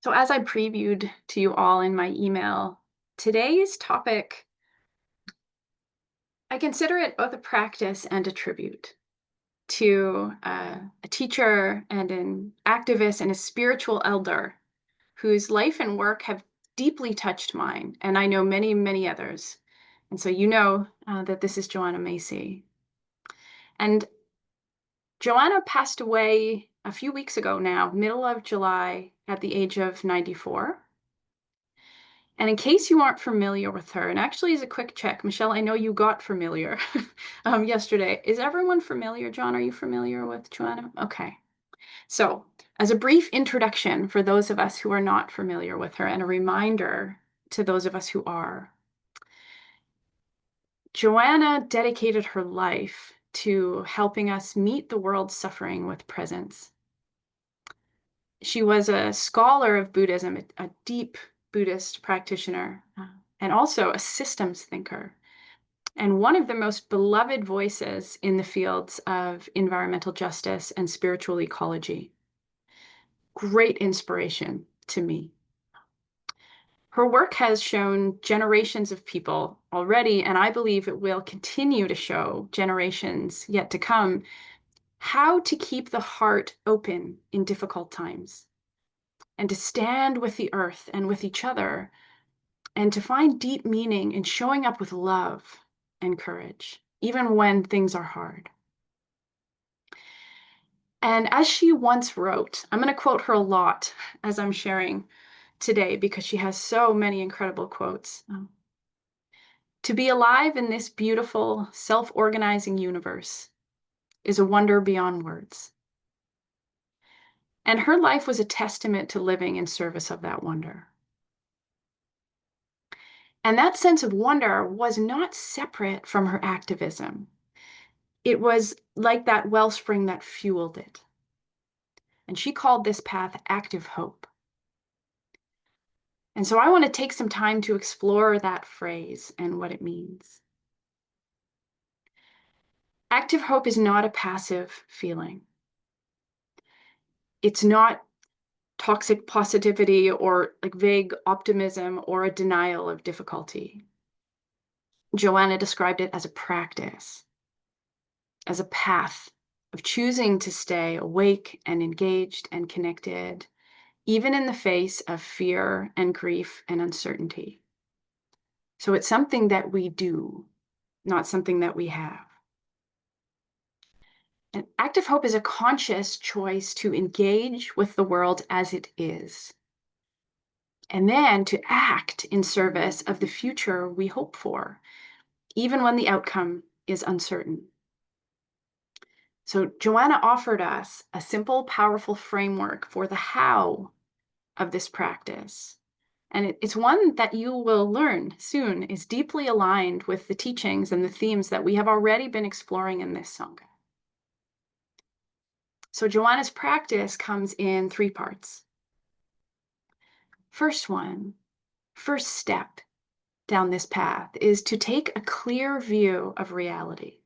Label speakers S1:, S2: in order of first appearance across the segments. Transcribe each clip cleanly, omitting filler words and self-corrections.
S1: So, as I previewed to you all in my email, today's topic, I consider it both a practice and a tribute to a teacher and an activist and a spiritual elder whose life and work have deeply touched mine, and I know many, many others. And so, that this is Joanna Macy. And Joanna passed away a few weeks ago now, middle of July, at the age of 94. And in case you aren't familiar with her, and actually as a quick check, Michelle, I know you got familiar yesterday. Is everyone familiar? John, are you familiar with Joanna? Okay. So as a brief introduction for those of us who are not familiar with her and a reminder to those of us who are, Joanna dedicated her life to helping us meet the world's suffering with presence. She was a scholar of Buddhism, a deep Buddhist practitioner, and also a systems thinker, and one of the most beloved voices in the fields of environmental justice and spiritual ecology. Great inspiration to me. Her work has shown generations of people already, and I believe it will continue to show generations yet to come, how to keep the heart open in difficult times and to stand with the earth and with each other and to find deep meaning in showing up with love and courage, even when things are hard. And as she once wrote, I'm going to quote her a lot as I'm sharing today because she has so many incredible quotes. To be alive in this beautiful, self-organizing universe is a wonder beyond words. And her life was a testament to living in service of that wonder. And that sense of wonder was not separate from her activism. It was like that wellspring that fueled it. And she called this path active hope. And so I want to take some time to explore that phrase and what it means. Active hope is not a passive feeling. It's not toxic positivity or like vague optimism or a denial of difficulty. Joanna described it as a practice, as a path of choosing to stay awake and engaged and connected, even in the face of fear and grief and uncertainty. So it's something that we do, not something that we have. And active hope is a conscious choice to engage with the world as it is, and then to act in service of the future we hope for, even when the outcome is uncertain. So Joanna offered us a simple, powerful framework for the how of this practice. And it's one that you will learn soon is deeply aligned with the teachings and the themes that we have already been exploring in this Sangha. So Joanna's practice comes in three parts. First step down this path is to take a clear view of reality,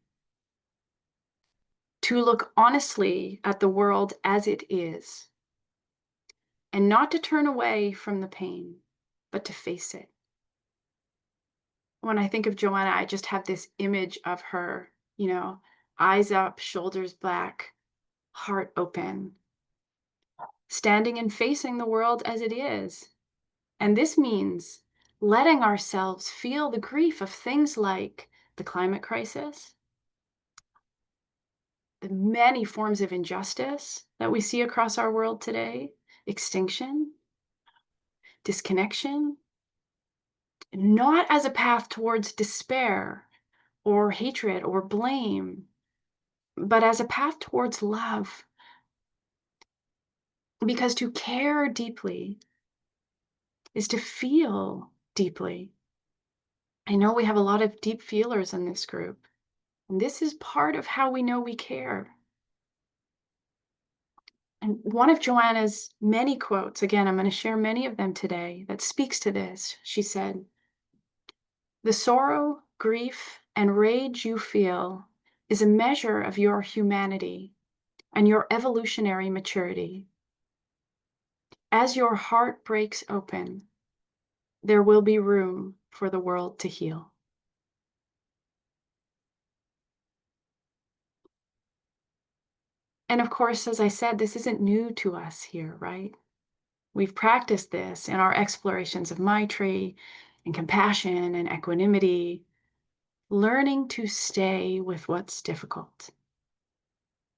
S1: to look honestly at the world as it is, and not to turn away from the pain, but to face it. When I think of Joanna, I just have this image of her, eyes up, shoulders back, heart open, standing and facing the world as it is. And this means letting ourselves feel the grief of things like the climate crisis, the many forms of injustice that we see across our world today, extinction, disconnection, not as a path towards despair or hatred or blame, but as a path towards love. Because to care deeply is to feel deeply. I know we have a lot of deep feelers in this group, and this is part of how we know we care. And one of Joanna's many quotes, again, I'm going to share many of them today, that speaks to this. She said, "The sorrow, grief, and rage you feel is a measure of your humanity and your evolutionary maturity. As your heart breaks open, there will be room for the world to heal. And of course, as I said, this isn't new to us here, right? We've practiced this in our explorations of Maitri and compassion and equanimity, learning to stay with what's difficult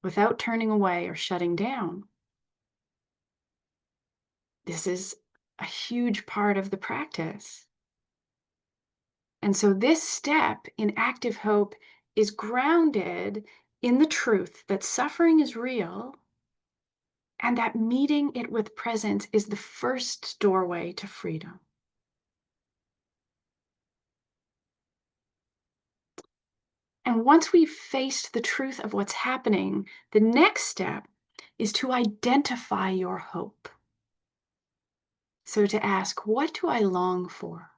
S1: without turning away or shutting down. This is a huge part of the practice. And so this step in active hope is grounded in the truth that suffering is real and that meeting it with presence is the first doorway to freedom. And once we've faced the truth of what's happening, the next step is to identify your hope. So to ask, what do I long for?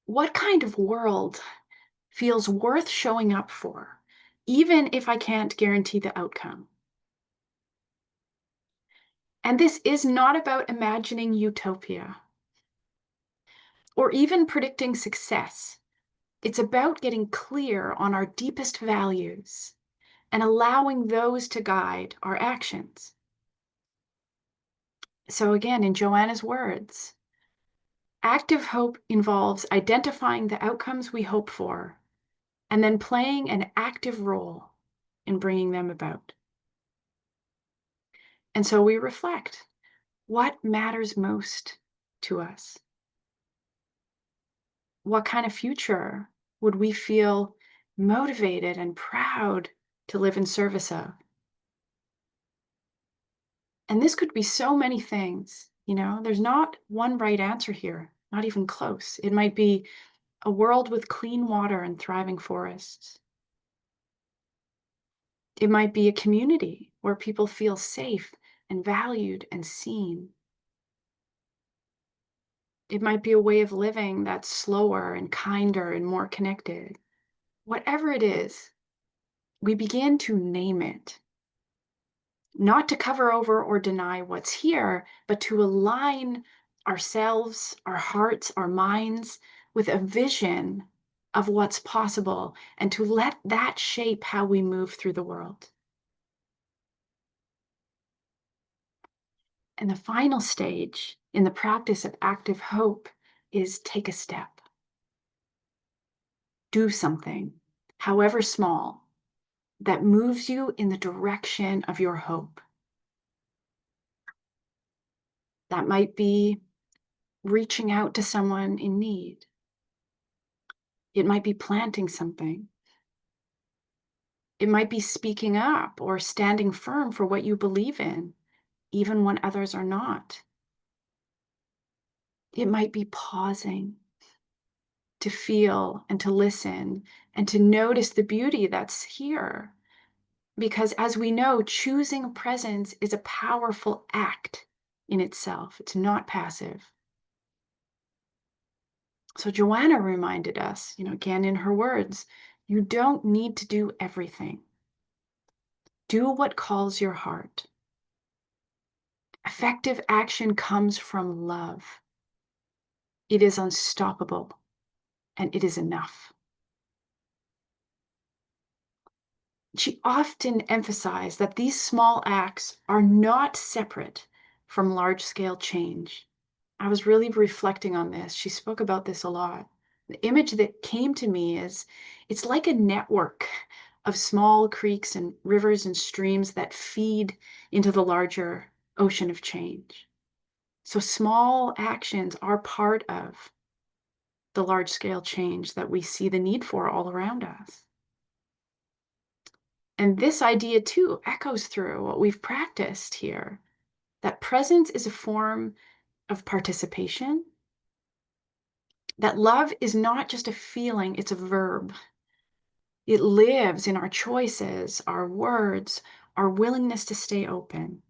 S1: What kind of world feels worth showing up for, even if I can't guarantee the outcome? And this is not about imagining utopia or even predicting success. It's about getting clear on our deepest values and allowing those to guide our actions. So again, in Joanna's words, active hope involves identifying the outcomes we hope for and then playing an active role in bringing them about. And so we reflect, what matters most to us? What kind of future would we feel motivated and proud to live in service of? And this could be so many things, there's not one right answer here, not even close. It might be a world with clean water and thriving forests. It might be a community where people feel safe and valued and seen. It might be a way of living that's slower and kinder and more connected. Whatever it is, we begin to name it, not to cover over or deny what's here, but to align ourselves, our hearts, our minds with a vision of what's possible and to let that shape how we move through the world. And the final stage in the practice of active hope is take a step. Do something, however small, that moves you in the direction of your hope. That might be reaching out to someone in need. It might be planting something. It might be speaking up or standing firm for what you believe in, even when others are not. It might be pausing to feel and to listen and to notice the beauty that's here. Because as we know, choosing presence is a powerful act in itself. It's not passive. So Joanna reminded us, again in her words, you don't need to do everything. Do what calls your heart. Effective action comes from love. It is unstoppable and it is enough. She often emphasized that these small acts are not separate from large-scale change. I was really reflecting on this. She spoke about this a lot. The image that came to me is it's like a network of small creeks and rivers and streams that feed into the larger ocean of change. So small actions are part of the large-scale change that we see the need for all around us. And this idea too echoes through what we've practiced here, that presence is a form of participation, that love is not just a feeling, it's a verb. It lives in our choices, our words, our willingness to stay open,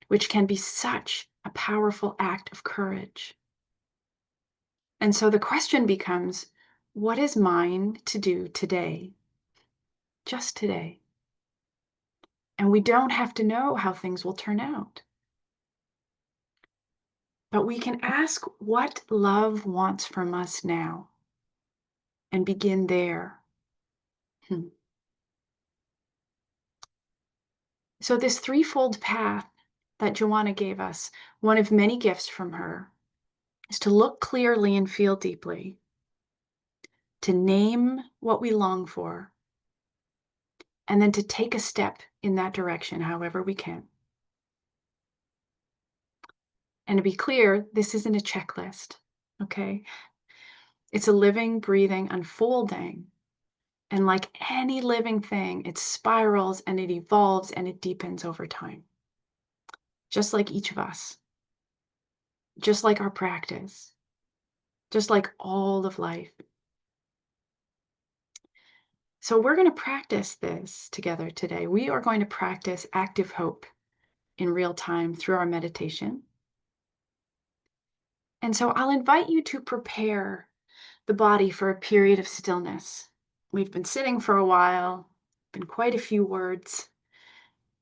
S1: which can be such a powerful act of courage. And so the question becomes, what is mine to do today? Just today. And And we don't have to know how things will turn out. But we can ask what love wants from us now and begin there. So, this threefold path that Joanna gave us, one of many gifts from her, is to look clearly and feel deeply, to name what we long for, and then to take a step in that direction however we can. And to be clear, this isn't a checklist, okay? It's a living, breathing, unfolding. And like any living thing, it spirals and it evolves and it deepens over time. Just like each of us, just like our practice, just like all of life. So we're going to practice this together today. We are going to practice active hope in real time through our meditation. And so I'll invite you to prepare the body for a period of stillness. We've been sitting for a while, been quite a few words.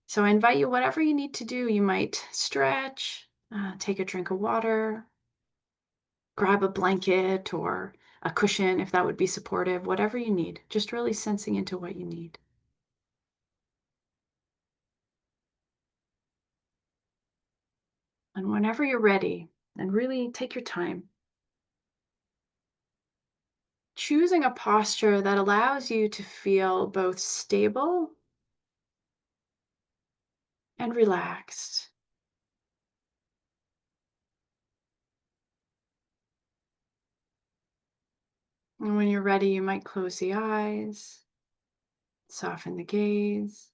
S1: So I invite you, whatever you need to do, you might stretch, take a drink of water, grab a blanket or a cushion if that would be supportive, whatever you need, just really sensing into what you need. And whenever you're ready, and really take your time, choosing a posture that allows you to feel both stable and relaxed. And when you're ready, you might close the eyes, soften the gaze.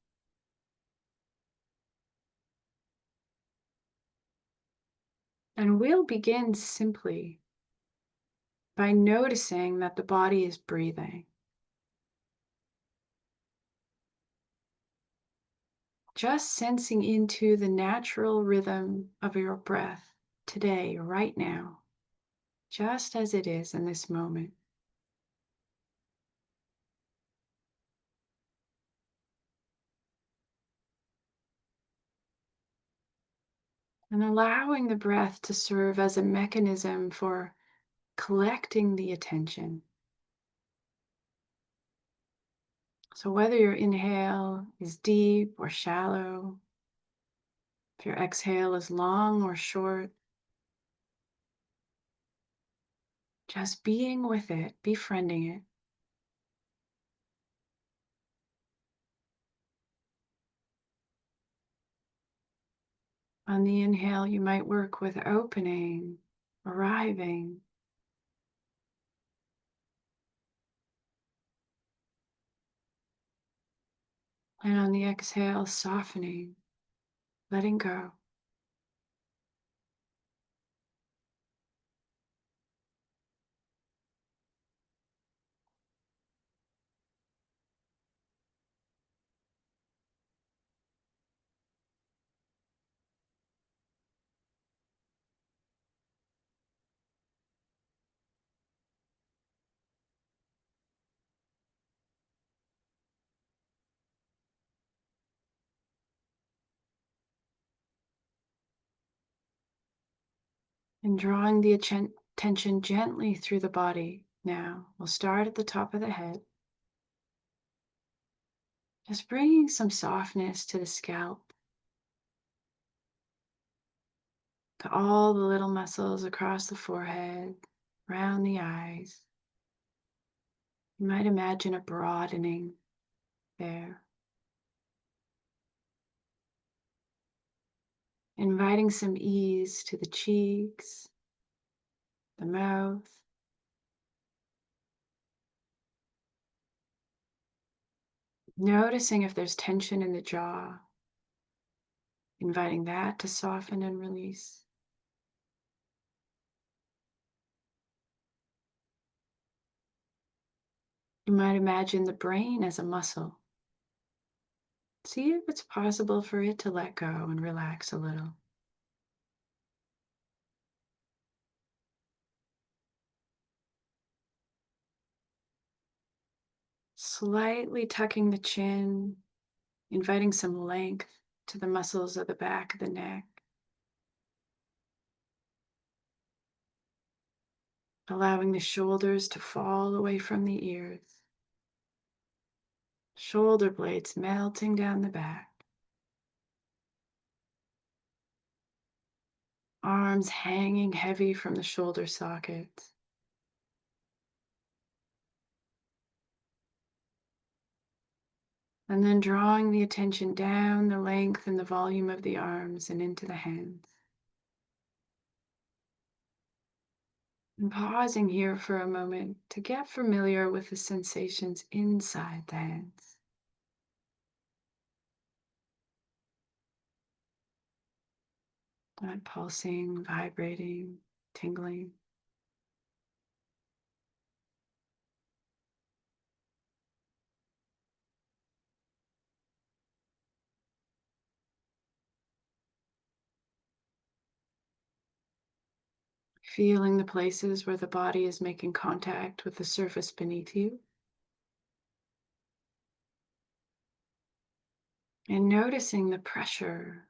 S1: And we'll begin simply by noticing that the body is breathing. Just sensing into the natural rhythm of your breath today, right now, just as it is in this moment. And allowing the breath to serve as a mechanism for collecting the attention. So whether your inhale is deep or shallow, if your exhale is long or short, just being with it, befriending it. On the inhale, you might work with opening, arriving. And on the exhale, softening, letting go. And drawing the attention gently through the body now. We'll start at the top of the head. Just bringing some softness to the scalp, to all the little muscles across the forehead, around the eyes. You might imagine a broadening there. Inviting some ease to the cheeks, the mouth. Noticing if there's tension in the jaw. Inviting that to soften and release. You might imagine the brain as a muscle. See if it's possible for it to let go and relax a little. Slightly tucking the chin, inviting some length to the muscles of the back of the neck, allowing the shoulders to fall away from the ears, shoulder blades melting down the back, arms hanging heavy from the shoulder sockets. And then drawing the attention down the length and the volume of the arms and into the hands. And pausing here for a moment to get familiar with the sensations inside the hands. That pulsing, vibrating, tingling. Feeling the places where the body is making contact with the surface beneath you. And noticing the pressure,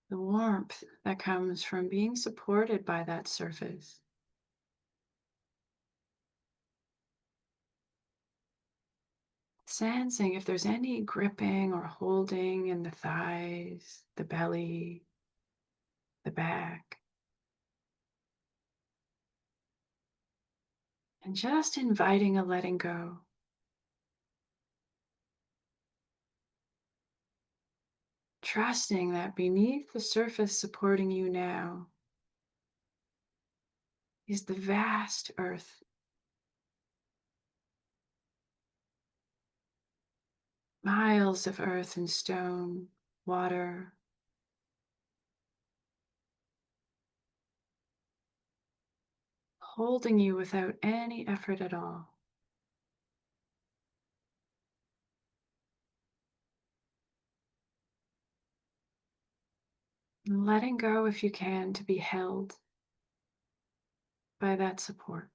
S1: the warmth that comes from being supported by that surface. Sensing if there's any gripping or holding in the thighs, the belly, the back. And just inviting a letting go. Trusting that beneath the surface supporting you now is the vast earth. Miles of earth and stone, water, holding you without any effort at all. And letting go if you can to be held by that support.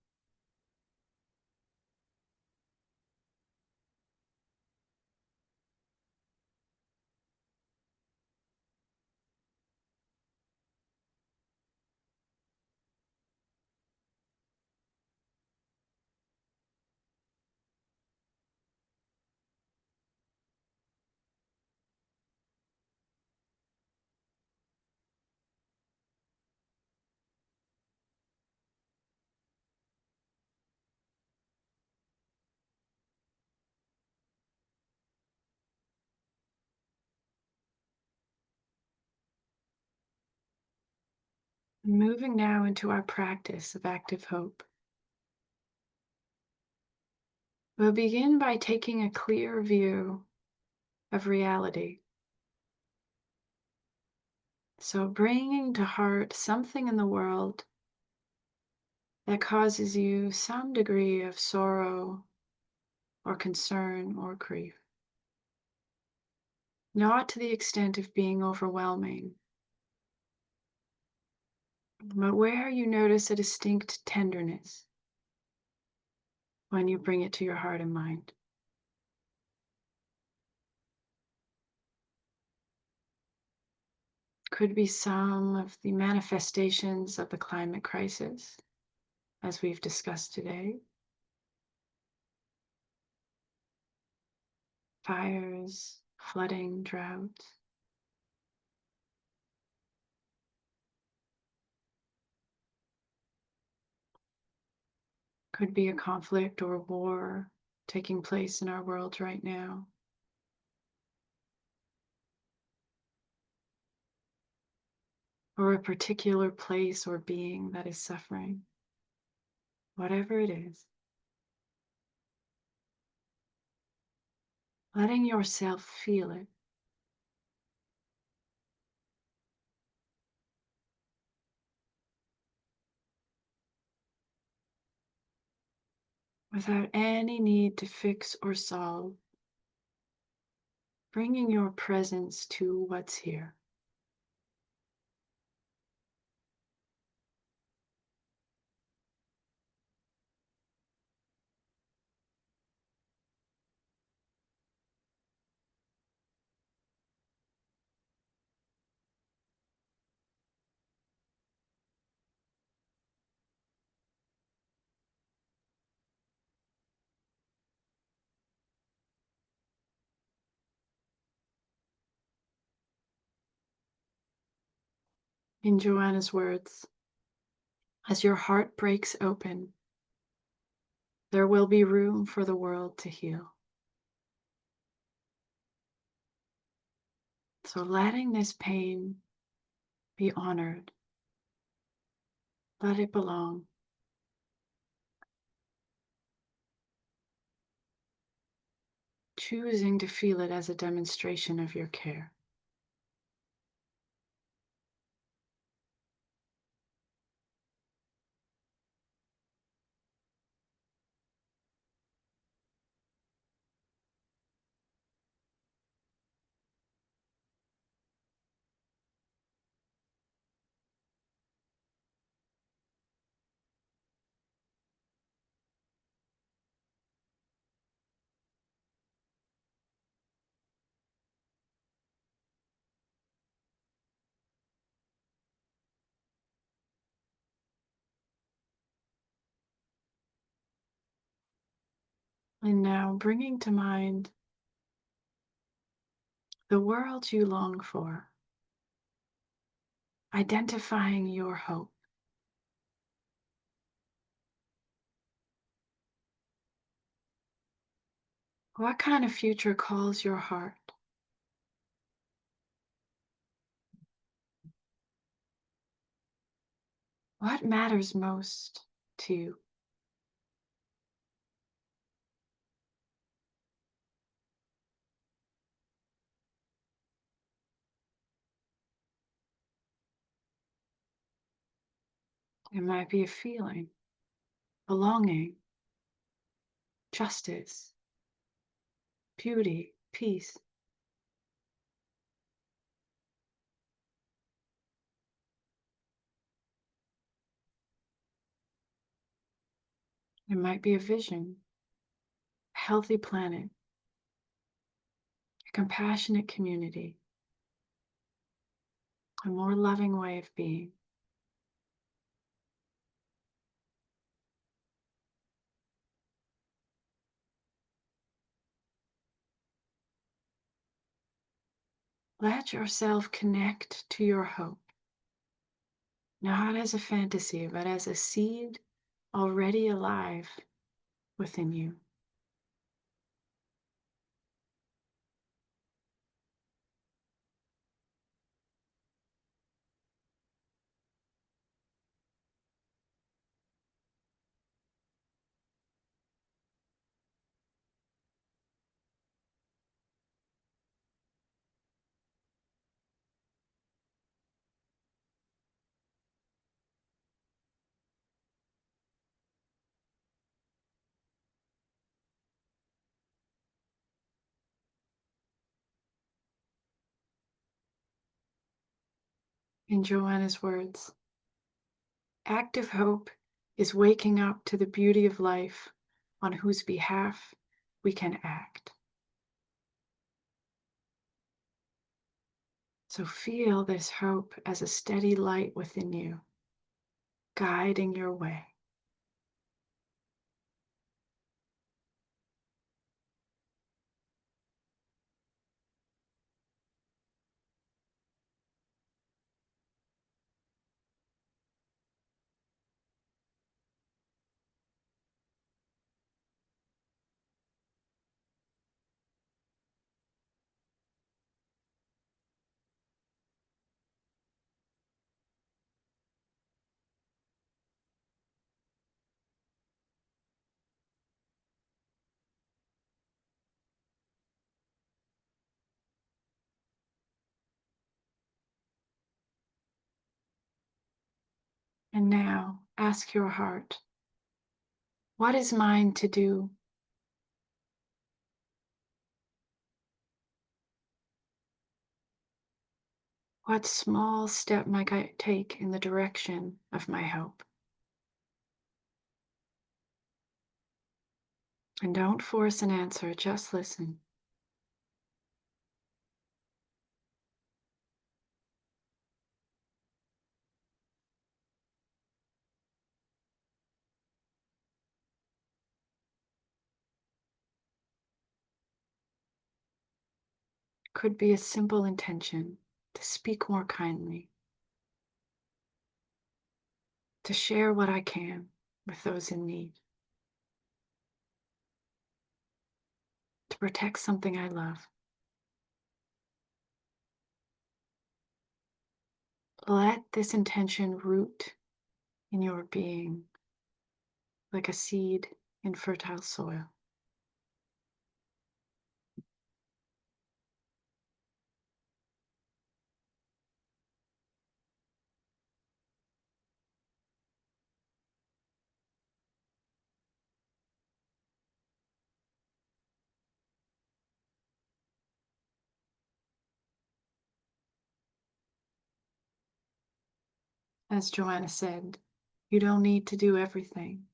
S1: Moving now into our practice of active hope. We'll begin by taking a clear view of reality. So bringing to heart something in the world that causes you some degree of sorrow or concern or grief. Not to the extent of being overwhelming, but where you notice a distinct tenderness when you bring it to your heart and mind. Could be some of the manifestations of the climate crisis, as we've discussed today. Fires, flooding, drought. Could be a conflict or a war taking place in our world right now. Or a particular place or being that is suffering. Whatever it is. Letting yourself feel it. Without any need to fix or solve. Bringing your presence to what's here. In Joanna's words, as your heart breaks open, there will be room for the world to heal. So letting this pain be honored, let it belong. Choosing to feel it as a demonstration of your care. And now bringing to mind the world you long for, identifying your hope. What kind of future calls your heart? What matters most to you? It might be a feeling, belonging, justice, beauty, peace. It might be a vision, a healthy planet, a compassionate community, a more loving way of being. Let yourself connect to your hope, not as a fantasy, but as a seed already alive within you. In Joanna's words, active hope is waking up to the beauty of life on whose behalf we can act. So feel this hope as a steady light within you, guiding your way. And now ask your heart, what is mine to do? What small step might I take in the direction of my hope? And don't force an answer, just listen. Could be a simple intention to speak more kindly, to share what I can with those in need, to protect something I love. Let this intention root in your being like a seed in fertile soil. As Joanna said, you don't need to do everything.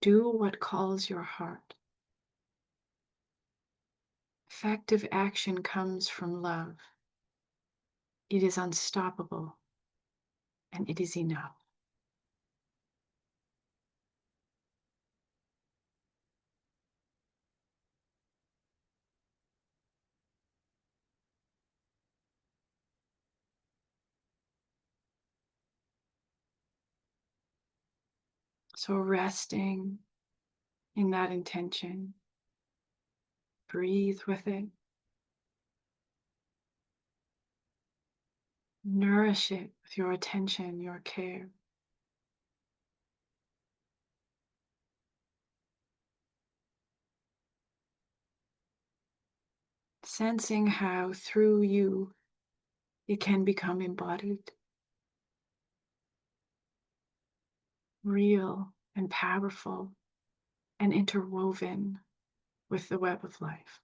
S1: Do what calls your heart. Effective action comes from love. It is unstoppable, and it is enough. So resting in that intention, breathe with it, nourish it with your attention, your care. Sensing how through you it can become embodied, real and powerful, and interwoven with the web of life.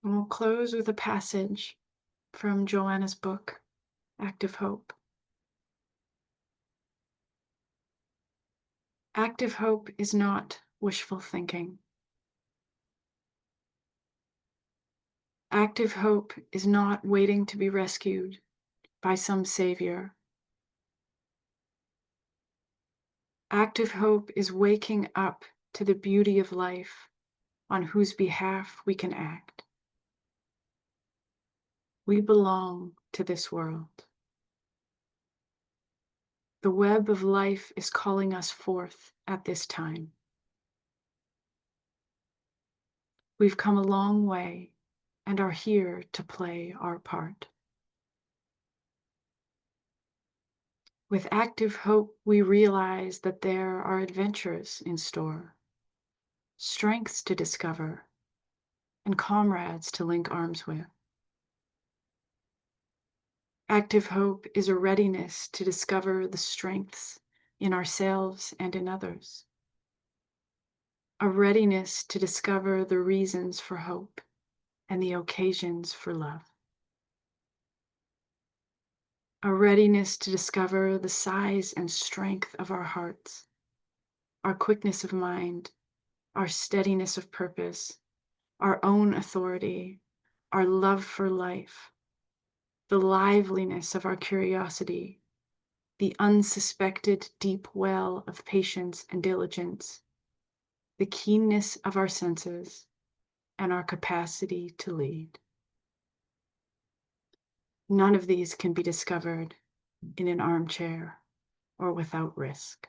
S1: And we'll close with a passage from Joanna's book, Active Hope. Active hope is not wishful thinking. Active hope is not waiting to be rescued by some savior. Active hope is waking up to the beauty of life on whose behalf we can act. We belong to this world. The web of life is calling us forth at this time. We've come a long way and are here to play our part. With active hope, we realize that there are adventures in store, strengths to discover, and comrades to link arms with. Active hope is a readiness to discover the strengths in ourselves and in others. A readiness to discover the reasons for hope and the occasions for love. A readiness to discover the size and strength of our hearts, our quickness of mind, our steadiness of purpose, our own authority, our love for life, the liveliness of our curiosity, the unsuspected deep well of patience and diligence, the keenness of our senses, and our capacity to lead. None of these can be discovered in an armchair or without risk.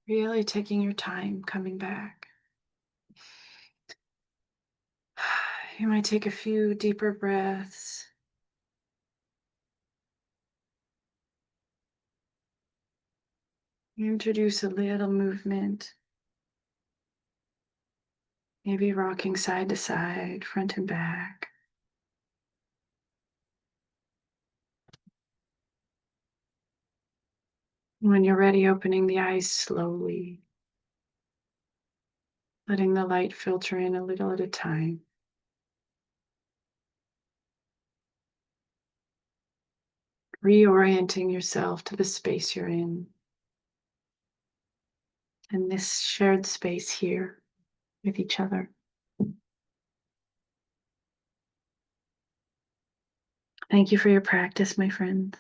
S1: Really taking your time coming back. You might take a few deeper breaths. Introduce a little movement, maybe rocking side to side, front and back. When you're ready, opening the eyes slowly, letting the light filter in a little at a time. Reorienting yourself to the space you're in and this shared space here with each other. Thank you for your practice, my friend.